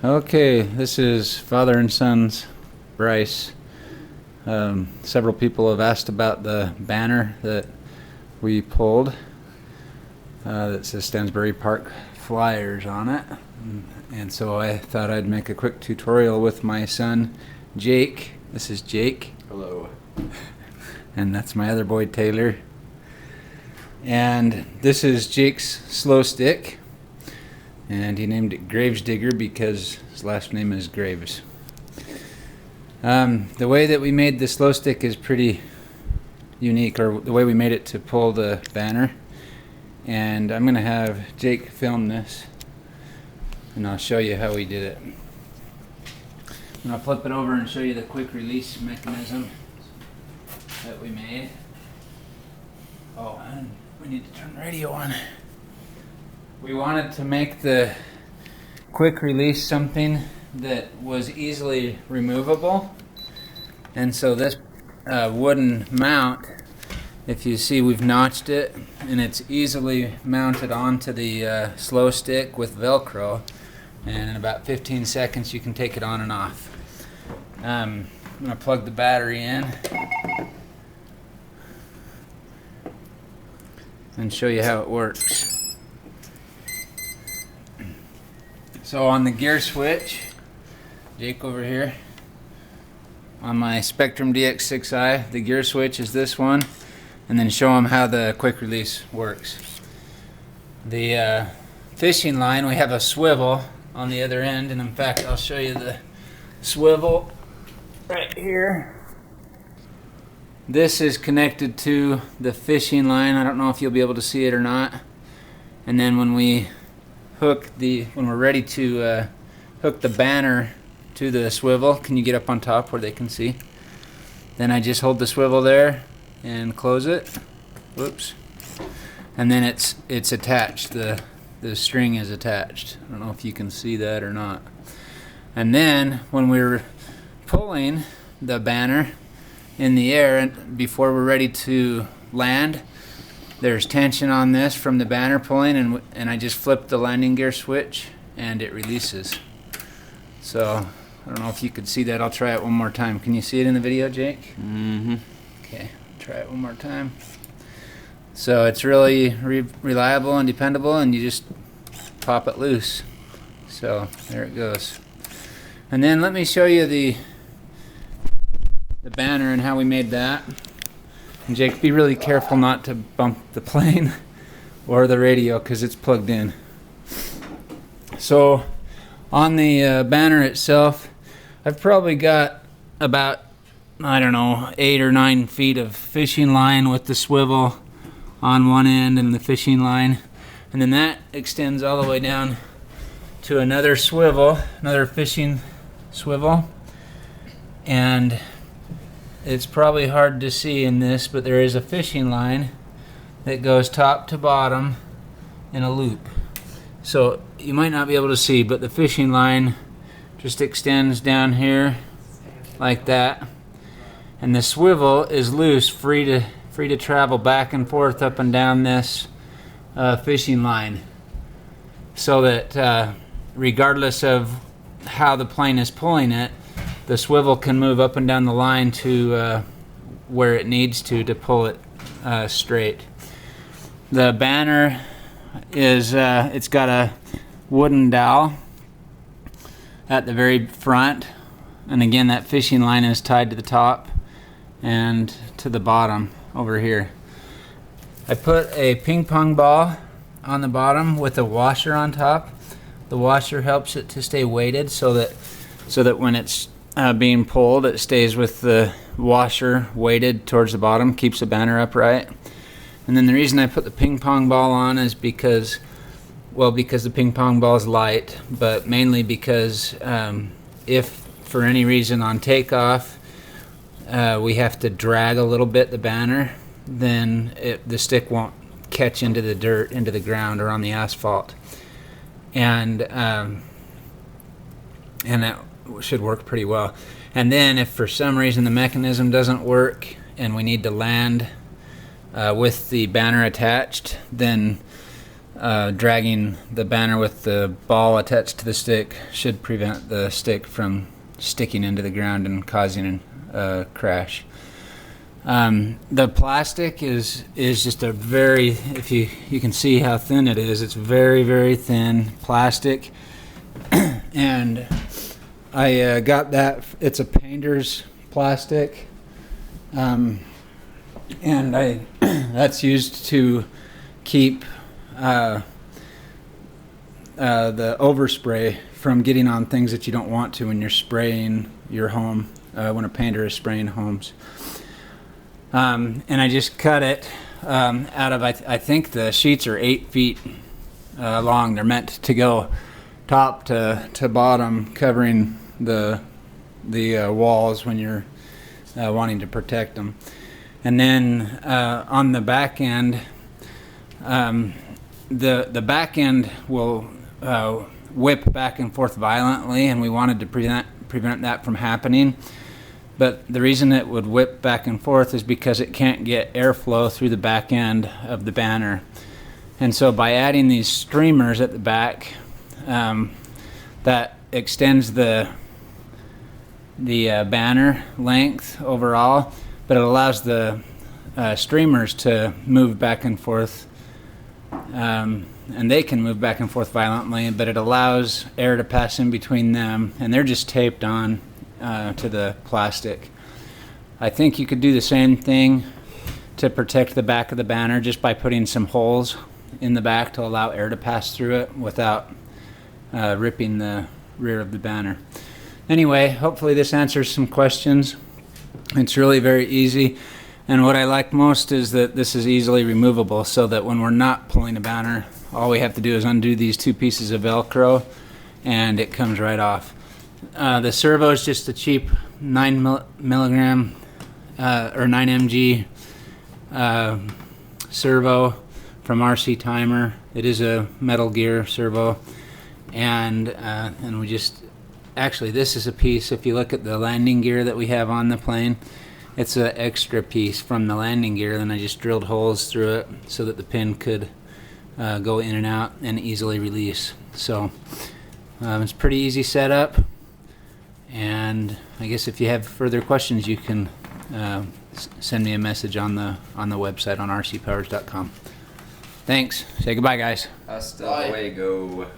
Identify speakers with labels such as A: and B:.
A: Okay, this is Father and Sons, Bryce. Several people have asked about the banner that we pulled that says Stansbury Park Flyers on it. And so I thought I'd make a quick tutorial with my son, Jake. This is Jake.
B: Hello.
A: And that's my other boy, Taylor. And this is Jake's slow stick. And he named it Graves Digger because his last name is Graves. The way that we made the slow stick is pretty unique, or the way we made it to pull the banner. And I'm going to have Jake film this, and I'll show you how we did it. And I'll flip it over and show you the quick release mechanism that we made. Oh, and we need to turn the radio on. We wanted to make the quick release something that was easily removable, and so this wooden mount, if you see, we've notched it and it's easily mounted onto the slow stick with Velcro, and in about 15 seconds you can take it on and off. I'm going to plug the battery in and show you how it works. So on the gear switch, Jake over here, on my Spectrum DX6i, the gear switch is this one, and then show them how the quick release works. The fishing line, we have a swivel on the other end, and in fact I'll show you the swivel right here. This is connected to the fishing line. I don't know if you'll be able to see it or not. And then when we when we're ready to hook the banner to the swivel, can you get up on top where they can see? Then I just hold the swivel there and close it. Whoops. And then it's attached. The string is attached. I don't know if you can see that or not. And then when we're pulling the banner in the air and before we're ready to land, there's tension on this from the banner pulling, and I just flip the landing gear switch and it releases. So I don't know if you could see that. I'll try it one more time. Can you see it in the video, Jake?
B: Mm-hmm.
A: Okay, try it one more time. So it's really reliable and dependable, and you just pop it loose. So there it goes. And then let me show you the banner and how we made that. And Jake, be really careful not to bump the plane or the radio because it's plugged in. So on the banner itself, I've probably got about, I don't know, 8 or 9 feet of fishing line with the swivel on one end and the fishing line. And then that extends all the way down to another swivel, another fishing swivel. And it's probably hard to see in this, but there is a fishing line that goes top to bottom in a loop. So you might not be able to see, but the fishing line just extends down here like that. And the swivel is loose, free to travel back and forth up and down this fishing line. So that regardless of how the plane is pulling it, the swivel can move up and down the line to where it needs to pull it straight. The banner is it's got a wooden dowel at the very front, and again that fishing line is tied to the top and to the bottom over here. I put a ping pong ball on the bottom with a washer on top. The washer helps it to stay weighted so that when it's being pulled, it stays with the washer weighted towards the bottom, keeps the banner upright. And then the reason I put the ping pong ball on is because the ping pong ball is light, but mainly because if for any reason on takeoff we have to drag a little bit the banner, then the stick won't catch into the dirt, into the ground, or on the asphalt. And that should work pretty well. And then if for some reason the mechanism doesn't work and we need to land with the banner attached, then dragging the banner with the ball attached to the stick should prevent the stick from sticking into the ground and causing a crash. The plastic is just a very, if you can see how thin it is, it's very, very thin plastic. And I got that, it's a painter's plastic. And that's used to keep the overspray from getting on things that you don't want to when you're spraying your home, when a painter is spraying homes. And I just cut it out of, I think the sheets are 8 feet long. They're meant to go top to bottom, covering the walls when you're wanting to protect them. And then on the back end, the back end will whip back and forth violently, and we wanted to prevent that from happening. But the reason it would whip back and forth is because it can't get airflow through the back end of the banner. And so by adding these streamers at the back, that extends the banner length overall, but it allows the streamers to move back and forth, and they can move back and forth violently, but it allows air to pass in between them, and they're just taped on to the plastic. I think you could do the same thing to protect the back of the banner just by putting some holes in the back to allow air to pass through it without ripping the rear of the banner. Anyway, hopefully this answers some questions. It's really very easy, and what I like most is that this is easily removable, so that when we're not pulling a banner, all we have to do is undo these 2 pieces of Velcro and it comes right off. The servo is just a cheap 9 milligram or 9 mg servo from RC Timer. It is a Metal Gear servo, and we just, actually this is a piece, if you look at the landing gear that we have on the plane, it's an extra piece from the landing gear. Then I just drilled holes through it so that the pin could go in and out and easily release. So it's pretty easy setup. And I guess if you have further questions, you can send me a message on the website on rcpowers.com. Thanks. Say goodbye, guys.
B: Hasta luego.